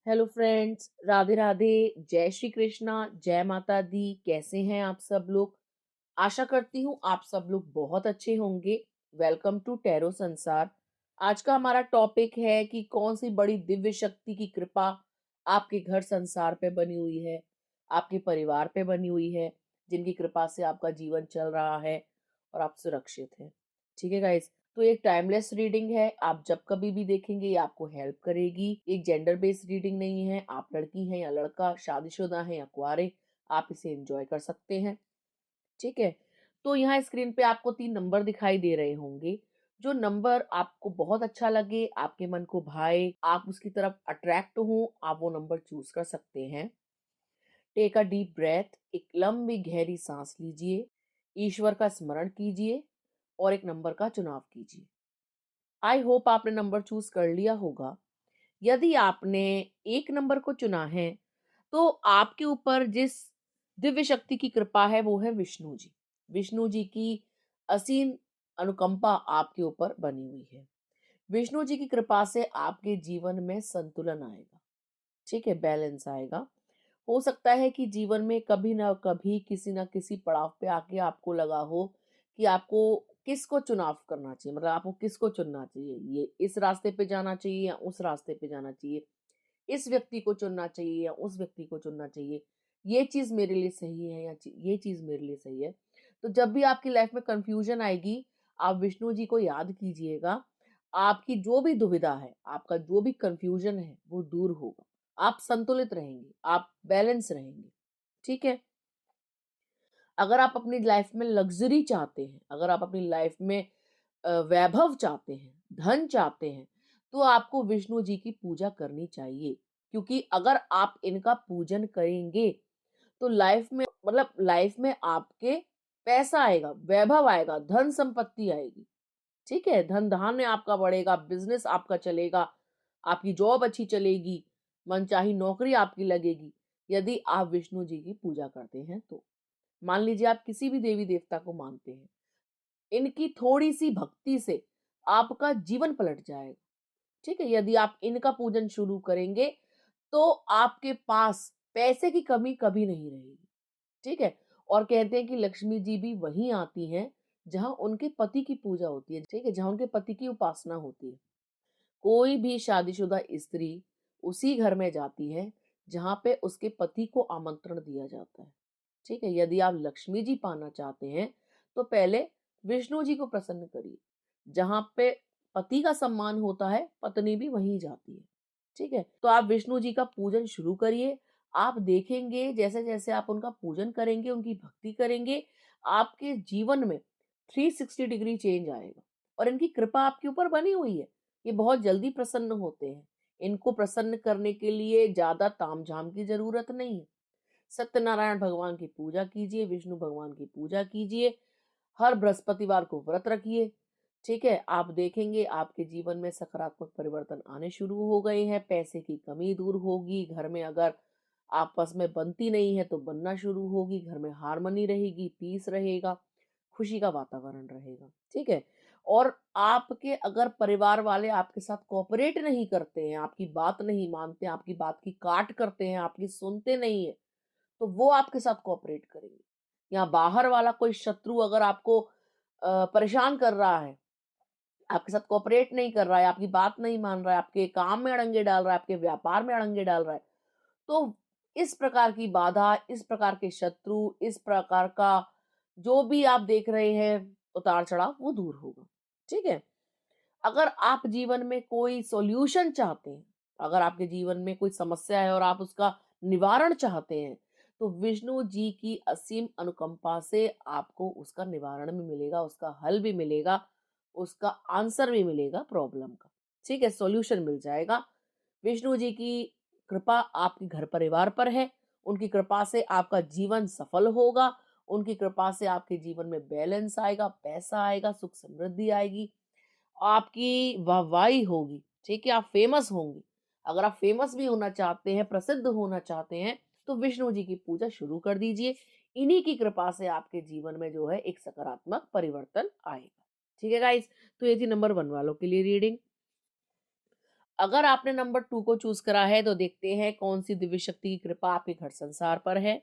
Hello friends, Radhe Radhe. जय श्री कृष्णा, जय माता दी। कैसे हैं आप सब लोग? आशा करती हूँ आप सब लोग बहुत अच्छे होंगे। वेलकम टू टैरो संसार। आज का हमारा टॉपिक है कि कौन सी बड़ी दिव्य शक्ति की कृपा आपके घर संसार पे बनी हुई है, आपके परिवार पे बनी हुई है, जिनकी कृपा से आपका जीवन चल रहा है और आप सुरक्षित हैं। ठीक है गाइस, तो एक टाइमलेस रीडिंग है। आप जब कभी भी देखेंगे ये आपको हेल्प करेगी। एक जेंडर बेस्ड रीडिंग नहीं है। आप लड़की हैं या लड़का, शादीशुदा हैं या कुंवारे, आप इसे एंजॉय कर सकते हैं। ठीक है, तो यहाँ स्क्रीन पे आपको 3 नंबर दिखाई दे रहे होंगे। जो नंबर आपको बहुत अच्छा लगे, आपके मन को भाए, आप उसकी तरफ अट्रैक्ट हो, आप वो नंबर चूज कर सकते हैं। टेक अ डीप ब्रेथ, एक लंबी गहरी सांस लीजिए, ईश्वर का स्मरण कीजिए और एक नंबर का चुनाव कीजिए। आई होप आपने नंबर चूज कर लिया होगा। यदि आपने एक नंबर को चुना है तो आपके ऊपर जिस दिव्य शक्ति की कृपा है वो है विष्णु जी। विष्णु जी की असीम अनुकंपा आपके ऊपर बनी हुई है। विष्णु जी की कृपा से आपके जीवन में संतुलन आएगा। ठीक है, बैलेंस आएगा। हो सकता है कि जीवन में कभी ना कभी किसी ना किसी पड़ाव पे आके आपको लगा हो कि आपको किसको चुनाव करना चाहिए, मतलब आपको किसको चुनना चाहिए, ये इस रास्ते पे जाना चाहिए या उस रास्ते पे जाना चाहिए, इस व्यक्ति को चुनना चाहिए या उस व्यक्ति को चुनना चाहिए, ये चीज मेरे लिए सही है या ये चीज मेरे लिए सही है। तो जब भी आपकी लाइफ में कंफ्यूजन आएगी, आप विष्णु जी को याद कीजिएगा। आपकी जो भी दुविधा है, आपका जो भी कंफ्यूजन है, वो दूर होगा। आप संतुलित रहेंगे, आप बैलेंस रहेंगे। ठीक है, अगर आप अपनी लाइफ में लग्जरी चाहते हैं, अगर आप अपनी लाइफ में वैभव चाहते हैं, धन चाहते हैं, तो आपको विष्णु जी की पूजा करनी चाहिए। क्योंकि अगर आप इनका पूजन करेंगे तो लाइफ में, मतलब लाइफ में आपके पैसा आएगा, वैभव आएगा, धन संपत्ति आएगी। ठीक है, धन धान्य आपका बढ़ेगा, बिजनेस आपका चलेगा, आपकी जॉब अच्छी चलेगी, मनचाही नौकरी आपकी लगेगी। यदि आप विष्णु जी की पूजा करते हैं तो मान लीजिए आप किसी भी देवी देवता को मानते हैं, इनकी थोड़ी सी भक्ति से आपका जीवन पलट जाएगा। ठीक है, यदि आप इनका पूजन शुरू करेंगे तो आपके पास पैसे की कमी कभी नहीं रहेगी। ठीक है, और कहते हैं कि लक्ष्मी जी भी वहीं आती हैं जहां उनके पति की पूजा होती है। ठीक है, जहां उनके पति की उपासना होती है। कोई भी शादीशुदा स्त्री उसी घर में जाती है जहां पे उसके पति को आमंत्रण दिया जाता है। ठीक है, यदि आप लक्ष्मी जी पाना चाहते हैं तो पहले विष्णु जी को प्रसन्न करिए। जहां पे पति का सम्मान होता है, पत्नी भी वहीं जाती है। ठीक है, तो आप विष्णु जी का पूजन शुरू करिए। आप देखेंगे जैसे जैसे आप उनका पूजन करेंगे, उनकी भक्ति करेंगे, आपके जीवन में 360 डिग्री चेंज आएगा। और इनकी कृपा आपके ऊपर बनी हुई है। ये बहुत जल्दी प्रसन्न होते हैं। इनको प्रसन्न करने के लिए ज्यादा तामझाम की जरूरत नहीं है। सत्यनारायण भगवान की पूजा कीजिए, विष्णु भगवान की पूजा कीजिए, हर बृहस्पतिवार को व्रत रखिए। ठीक है, आप देखेंगे आपके जीवन में सकारात्मक परिवर्तन आने शुरू हो गए हैं। पैसे की कमी दूर होगी। घर में अगर आपस में बनती नहीं है तो बनना शुरू होगी। घर में हार्मनी रहेगी, पीस रहेगा, खुशी का वातावरण रहेगा। ठीक है, और आपके अगर परिवार वाले आपके साथ कोऑपरेट नहीं करते हैं, आपकी बात नहीं मानते, आपकी बात की काट करते हैं, आपकी सुनते नहीं है, तो वो आपके साथ कोऑपरेट करेंगे। या बाहर वाला कोई शत्रु अगर आपको परेशान कर रहा है, आपके साथ कोऑपरेट नहीं कर रहा है, आपकी बात नहीं मान रहा है, आपके काम में अड़ंगे डाल रहा है, आपके व्यापार में अड़ंगे डाल रहा है, तो इस प्रकार की बाधा, इस प्रकार के शत्रु, इस प्रकार का जो भी आप देख रहे हैं उतार चढ़ाव, वो दूर होगा। ठीक है, अगर आप जीवन में कोई सॉल्यूशन चाहते हैं, अगर आपके जीवन में कोई समस्या है और आप उसका निवारण चाहते हैं, तो विष्णु जी की असीम अनुकंपा से आपको उसका निवारण भी मिलेगा, उसका हल भी मिलेगा, उसका आंसर भी मिलेगा प्रॉब्लम का। ठीक है, सॉल्यूशन मिल जाएगा। विष्णु जी की कृपा आपके घर परिवार पर है। उनकी कृपा से आपका जीवन सफल होगा। उनकी कृपा से आपके जीवन में बैलेंस आएगा, पैसा आएगा, सुख समृद्धि आएगी, आपकी वाहवाही होगी। ठीक है, आप फेमस होंगे। अगर आप फेमस भी होना चाहते हैं, प्रसिद्ध होना चाहते हैं, तो विष्णु जी की पूजा शुरू कर दीजिए। इन्हीं की कृपा से आपके जीवन में जो है एक सकारात्मक परिवर्तन आएगा। ठीक है गाइस, तो ये थी नंबर 1 वालों के लिए रीडिंग। अगर आपने नंबर 2 को चूज़ करा है तो देखते हैं कौन-सी दिव्य शक्ति की कृपा आपके घर संसार पर है।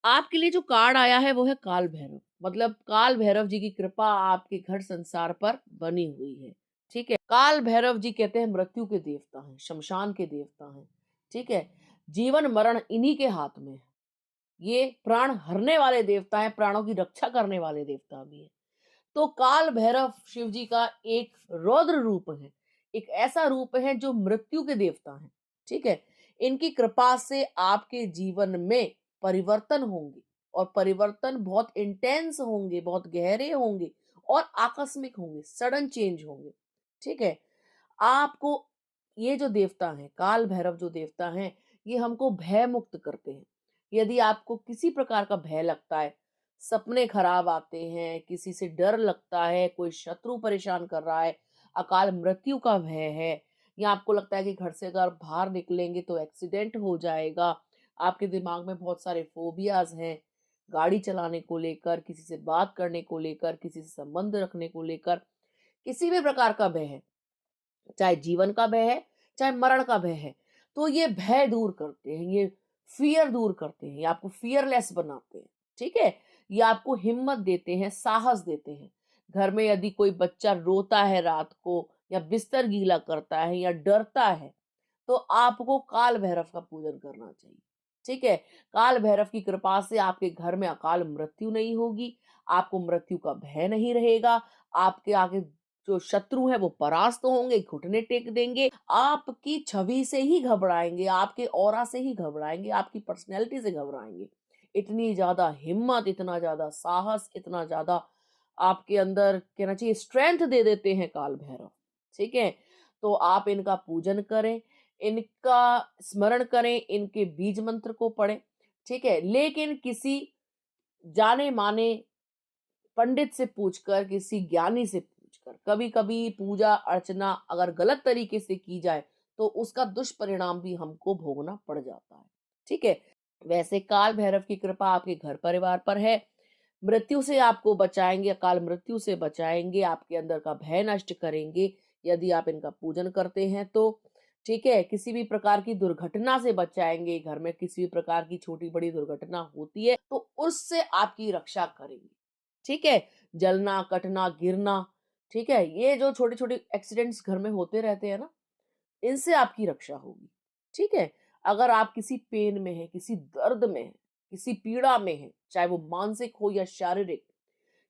आपके लिए जो कार्ड आया है वो है काल भैरव। मतलब काल भैरव जी की कृपा आपके घर संसार पर बनी हुई है। ठीक है? काल भैरव जी कहते हैं मृत्यु के देवता हैं, श्मशान के देवता हैं। ठीक है? जीवन मरण इन्हीं के हाथ में है। ये प्राण हरने वाले देवता हैं, प्राणों की रक्षा करने वाले देवता भी हैं। तो काल भैरव शिव जी का एक रौद्र रूप है, एक ऐसा रूप है जो मृत्यु के देवता हैं। ठीक है? इनकी कृपा से आपके जीवन में परिवर्तन होंगे और परिवर्तन बहुत इंटेंस होंगे, बहुत गहरे होंगे और आकस्मिक होंगे, सडन चेंज होंगे। ठीक है? आपको ये जो देवता हैं, काल भैरव जो देवता हैं, ये हमको भय मुक्त करते हैं। यदि आपको किसी प्रकार का भय लगता है, सपने खराब आते हैं, किसी से डर लगता है, कोई शत्रु परेशान कर रहा है, अकाल मृत्यु का भय है, या आपको लगता है कि घर से अगर बाहर निकलेंगे तो एक्सीडेंट हो जाएगा, आपके दिमाग में बहुत सारे फोबियाज़ हैं, गाड़ी चलाने को लेकर, किसी से बात करने को लेकर, किसी से संबंध रखने को लेकर, किसी भी प्रकार का भय है, चाहे जीवन का भय है, चाहे मरण का भय है, तो ये भय दूर करते हैं, ये फ़ियर दूर करते हैं, ये आपको फ़ियरलेस बनाते हैं, ठीक है? ये आपको हिम्मत देते हैं, साहस देते हैं। घर में यदि कोई बच्चा रोता है रात को या बिस्तर गीला करता है या डरता है, तो आपको काल भैरव का पूजन करना चाहिए। ठीक है? काल भैरव की कृपा से आपके घर में अकाल मृत्यु नहीं होगी, आपको मृत्यु का भय नहीं रहेगा, आपके आगे जो शत्रु हैं वो परास्त होंगे, घुटने टेक देंगे, आपकी छवि से ही घबराएँगे, आपके ऑरा से ही घबराएँगे, आपकी पर्सनैलिटी से घबराएँगे। इतनी ज़्यादा हिम्मत, इतना ज़्यादा साहस, इतना ज़्यादा आपके अंदर कहना चाहिए स्ट्रेंथ दे देते हैं काल भैरव। ठीक है? तो आप इनका पूजन करें, इनका स्मरण करें, इनके बीज मंत्र को पढ़ें, ठीक है? लेकिन किसी जाने-माने पंडित से पूछकर, किसी ज्ञानी से पूछकर, कभी-कभी पूजा अर्चना अगर गलत तरीके से की जाए, तो उसका दुष्परिणाम भी हमको भोगना पड़ जाता है। ठीक है? वैसे काल भैरव की कृपा आपके घर परिवार पर है, मृत्यु से आपको बचाएँगे, अकाल मृत्यु से बचाएँगे, आपके अंदर का भय नष्ट करेंगे, यदि आप इनका पूजन करते हैं तो। ठीक है? किसी भी प्रकार की दुर्घटना से बचाएँगे, घर में किसी भी प्रकार की छोटी-बड़ी दुर्घटना होती है, तो उससे आपकी रक्षा करेंगे। ठीक है? जलना, कटना, गिरना, ठीक है? ये जो छोटे-छोटे एक्सीडेंट्स घर में होते रहते हैं ना, इनसे आपकी रक्षा होगी। ठीक है? अगर आप किसी पेन में हैं, किसी दर्द में हैं, किसी पीड़ा में हैं, चाहे वो मानसिक हो या शारीरिक,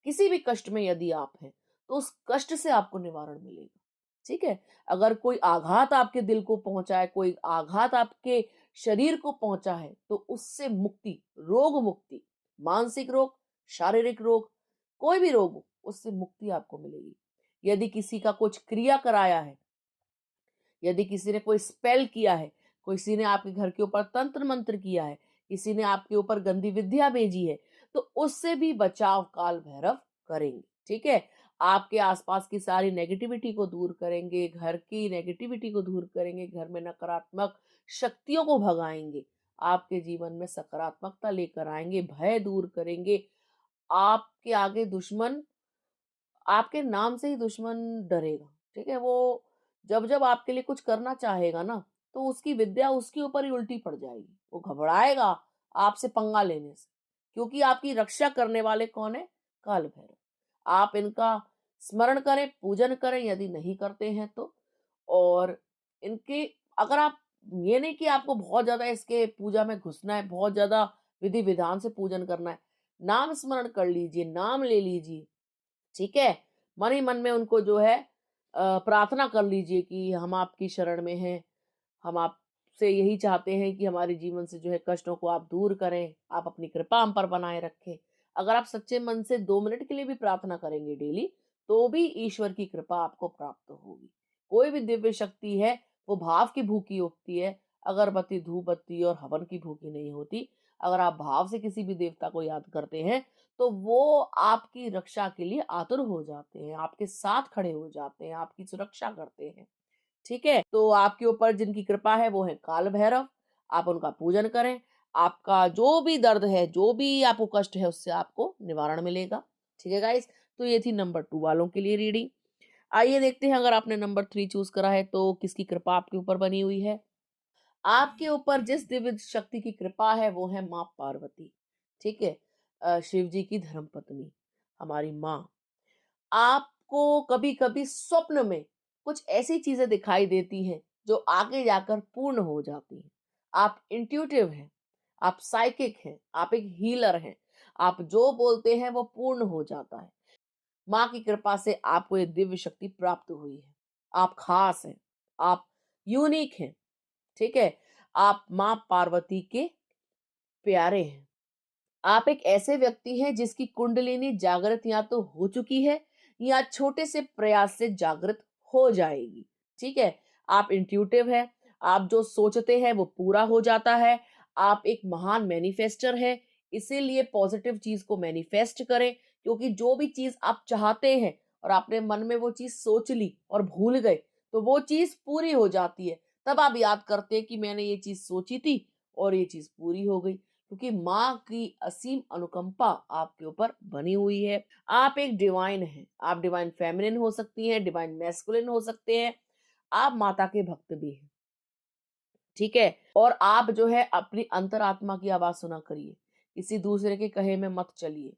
किसी भी कष्ट में यदि आप हैं, तो उस कष्ट से आपको निवारण मिलेगा। ठीक है? अगर कोई आघात आपके दिल को पहुँचा है, कोई आघात आपके शरीर को पहुँचा है, तो उससे मुक्ति, रोग मुक्ति, मानसिक रोग, शारीरिक रोग, कोई भी रोग हो, उससे मुक्ति आपको मिलेगी। यदि किसी का कुछ क्रिया कराया है, यदि किसी ने कोई स्पेल किया है, किसी ने आपके घर के ऊपर तंत्र मंत्र किया है, किसी ने आपके ऊपर गंदी विद्या भेजी है, तो उससे भी बचाव काल भैरव करेंगे। ठीक है? आपके आसपास की सारी नेगेटिविटी को दूर करेंगे, घर की नेगेटिविटी को दूर करेंगे, घर में नकारात्मक शक्तियों को भगाएंगे, आपके जीवन में सकारात्मकता लेकर आएंगे, भय दूर करेंगे। आपके आगे दुश्मन, आपके नाम से ही दुश्मन डरेगा। ठीक है? वो जब-जब आपके लिए कुछ करना चाहेगा ना, तो उसकी विद्या उसके ऊपर ही उल्टी पड़ जाएगी। वो घबराएगा आपसे पंगा लेने से, क्योंकि आपकी रक्षा करने वाले कौन है? काल भैरव। आप इनका स्मरण करें, पूजन करें यदि नहीं करते हैं तो। और इनके अगर आप, ये नहीं कि आपको बहुत ज़्यादा इसके पूजा में घुसना है, बहुत ज़्यादा विधि-विधान से पूजन करना है। नाम स्मरण कर लीजिए, नाम ले लीजिए। ठीक है? मन ही मन में उनको जो है प्रार्थना कर लीजिए कि हम आपकी शरण में हैं, हम आपसे यही चाहते हैं कि हमारे जीवन से जो है कष्टों को आप दूर करें, आप अपनी कृपा हम पर बनाए रखें। अगर आप सच्चे मन से 2 मिनट के लिए भी प्रार्थना करेंगे डेली, तो भी ईश्वर की कृपा आपको प्राप्त होगी। कोई भी दिव्य शक्ति है, वो भाव की भूखी होती है, अगरबत्ती, धूप बत्ती और हवन की भूखी नहीं होती। अगर आप भाव से किसी भी देवता को याद करते हैं, तो वो आपकी रक्षा के लिए आतुर हो जाते हैं, आपके साथ खड़े हो जाते हैं, आपकी सुरक्षा करते हैं। ठीक है? तो आपके ऊपर जिनकी कृपा है वो है काल भैरव, आप उनका पूजन करें, आपका जो भी दर्द है, जो भी आपको कष्ट है उससे आपको निवारण मिलेगा। ठीक है गाइस? तो ये थी नंबर 2 वालों के लिए रीडिंग। आइए देखते हैं, अगर आपने नंबर 3 चूज़ करा है तो किसकी कृपा आपके ऊपर बनी हुई है? आपके ऊपर जिस दिव्य शक्ति की कृपा है वो है माँ पार्वती, ठीक है? शिव जी की धर्मपत्नी, हमारी माँ। आपको कभी-कभी स्वप्न में कुछ ऐसी चीज़ें दिखाई देती हैं, जो आगे जाकर पूर्ण हो जाती हैं। आप इंट्यूटिव हैं, आप साइकिक हैं, आप एक हीलर हैं। आप जो बोलते हैं वो पूर्ण हो जाता है। माँ की कृपा से आपको ये दिव्य शक्ति प्राप्त हुई है। आप ख़ास हैं, आप यूनिक हैं, ठीक है? आप माँ पार्वती के प्यारे हैं। आप एक ऐसे व्यक्ति हैं जिसकी कुंडलिनी जागृत या तो हो चुकी है या छोटे से प्रयास से जागृत हो जाएगी, ठीक है? आप इंट्यूटिव है, आप जो सोचते हैं वो पूरा हो जाता है। आप एक महान मैनिफेस्टर है, इसीलिए पॉजिटिव चीज को मैनिफेस्ट करें, क्योंकि जो भी चीज आप चाहते हैं और आपने मन में वो चीज सोच ली और भूल गए, तो वो चीज पूरी हो जाती है। तब आप याद करते हैं कि मैंने ये चीज सोची थी और ये चीज पूरी हो गई, क्योंकि माँ की असीम अनुकंपा आपके ऊपर बनी हुई है। आप एक डिवाइन हैं, आप डिवाइन फेमिनिन हो सकती हैं, डिवाइन मैस्कुलिन हो सकते हैं। आप माता के भक्त भी हैं, ठीक है? और आप जो है अपनी अंतरात्मा की आवाज सुना करिए, किसी दूसरे के कहे में मत चलिए,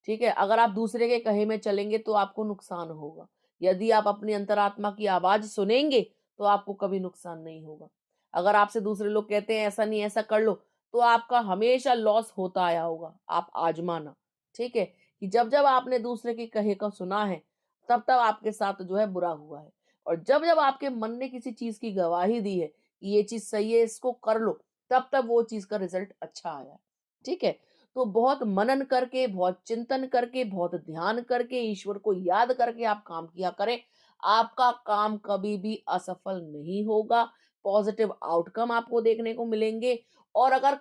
ठीक है? अगर आप दूसरे के कहे में चलेंगे तो आपको नुकसान होगा। यदि आप अपनी अंतरात्मा की आवाज सुनेंगे तो आपको कभी नुकसान नहीं होगा। अगर आपसे दूसरे लोग कहते हैं ऐसा नहीं, ऐसा कर लो, तो आपका हमेशा लॉस होता आया होगा। आप आजमाना, ठीक है? कि जब जब आपने दूसरे के कहे का सुना है, तब तब आपके साथ जो है बुरा हुआ है। और जब जब आपके मन ने किसी चीज की गवाही दी है कि ये चीज सही है, इसको कर लो, तब तब वो चीज का रिजल्ट अच्छा आया है, ठीक है? तो बहुत मनन करके, बहुत चिंतन करके, बहुत ध्यान करके, ईश्वर को याद करके आप काम किया करें। आपका काम कभी भी असफल नहीं होगा। पॉजिटिव आउटकम आपको देखने को मिलेंगे। और अगर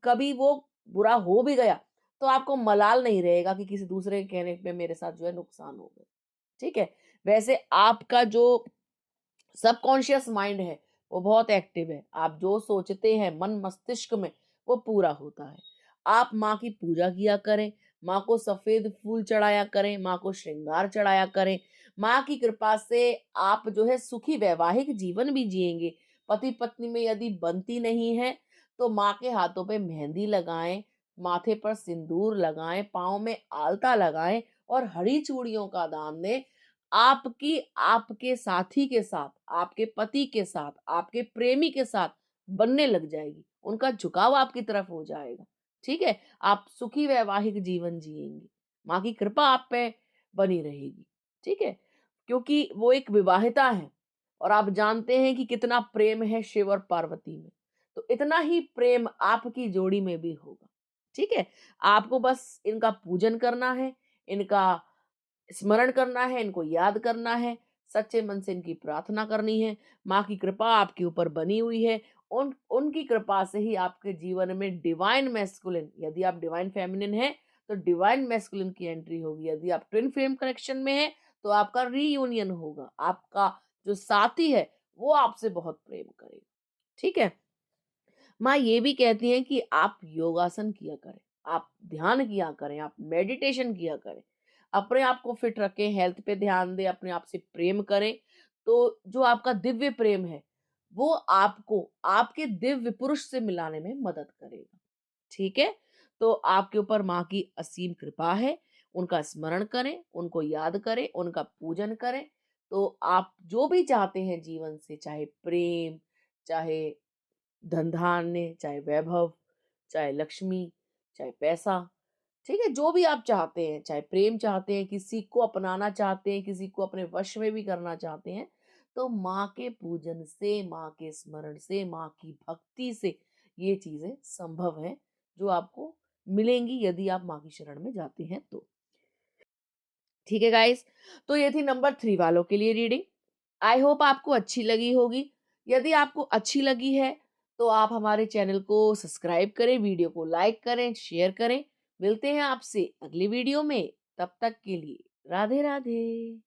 कभी वो बुरा हो भी गया, तो आपको मलाल नहीं रहेगा कि किसी दूसरे के कहने पे मेरे साथ जो है नुकसान हो गया, ठीक है? वैसे आपका जो सबकॉन्शियस माइंड है वो बहुत एक्टिव है। आप जो सोचते हैं मन मस्तिष्क में, वो पूरा होता है। आप माँ की पूजा किया करें, माँ को सफेद फूल चढ़ाया करें, माँ को श्रृंगार चढ़ाया करें। माँ की कृपा से आप जो है सुखी वैवाहिक जीवन भी जिएंगे। पति पत्नी में यदि बनती नहीं है, तो माँ के हाथों पे मेहंदी लगाएं, माथे पर सिंदूर लगाएं, पाँव में आलता लगाएं और हरी चूड़ियों का दान दें। आपकी आपके साथी के साथ, आपके पति के साथ, आपके प्रेमी के साथ बनने लग जाएगी। उनका झुकाव आपकी तरफ हो जाएगा, ठीक है? आप सुखी वैवाहिक जीवन जिएंगे। माँ की कृपा आप पे बनी रहेगी, ठीक है? क्योंकि वो एक विवाहिता है और आप जानते हैं कि कितना प्रेम है शिव और पार्वती में। तो इतना ही प्रेम आपकी जोड़ी में भी होगा, ठीक है? आपको बस इनका पूजन करना है, इनका स्मरण करना है, इनको याद करना है, सच्चे मन से इनकी प्रार्थना करनी है। माँ की कृपा आपके ऊपर बनी हुई है। उनकी कृपा से ही आपके जीवन में डिवाइन मैस्कुलिन, यदि आप डिवाइन फेमिनिन हैं, तो डिवाइन मैस्कुलिन की एंट्री होगी। यदि आप ट्विन फ्लेम कनेक्शन में हैं, तो आपका रीयूनियन होगा। आपका जो साथी है, वो आपसे बहुत प्रेम करेगा, ठीक है? माँ ये भी कहती हैं कि आप योगासन किया करें, आप ध्यान किया करें, आप मेडिटेशन किया करें, अपने आप को फिट रखें, हेल्थ पे ध्यान दें, अपने आप से प्रेम करें। तो जो आपका दिव्य प्रेम है, वो आपको आपके दिव्य पुरुष से मिलाने में मदद करेगा, ठीक है? तो आपके ऊपर माँ की असीम कृपा है। उनका स्मरण करें, उनको याद करें, उनका पूजन करें। तो आप जो भी चाहते हैं जीवन से, चाहे प्रेम, चाहे धन-धान्य, चाहे वैभव, चाहे लक्ष्मी, चाहे पैसा, ठीक है? जो भी आप चाहते हैं, चाहे प्रेम चाहते हैं, किसी को अपनाना चाहते हैं, किसी को अपने वश में भी करना चाहते हैं, तो माँ के पूजन से, माँ के स्मरण से, माँ की भक्ति से ये चीज़ें संभव हैं, जो आपको मिलेंगी यदि आप माँ की शरण में जाते हैं तो। ठीक है गाइस? तो ये थी नंबर 3 वालों के लिए रीडिंग। आई होप आपको अच्छी लगी होगी। यदि आपको अच्छी लगी है, तो आप हमारे चैनल को सब्सक्राइब करें, वीडियो को लाइक करें, शेयर करें। मिलते हैं आपसे अगली वीडियो में, तब तक के लिए राधे राधे।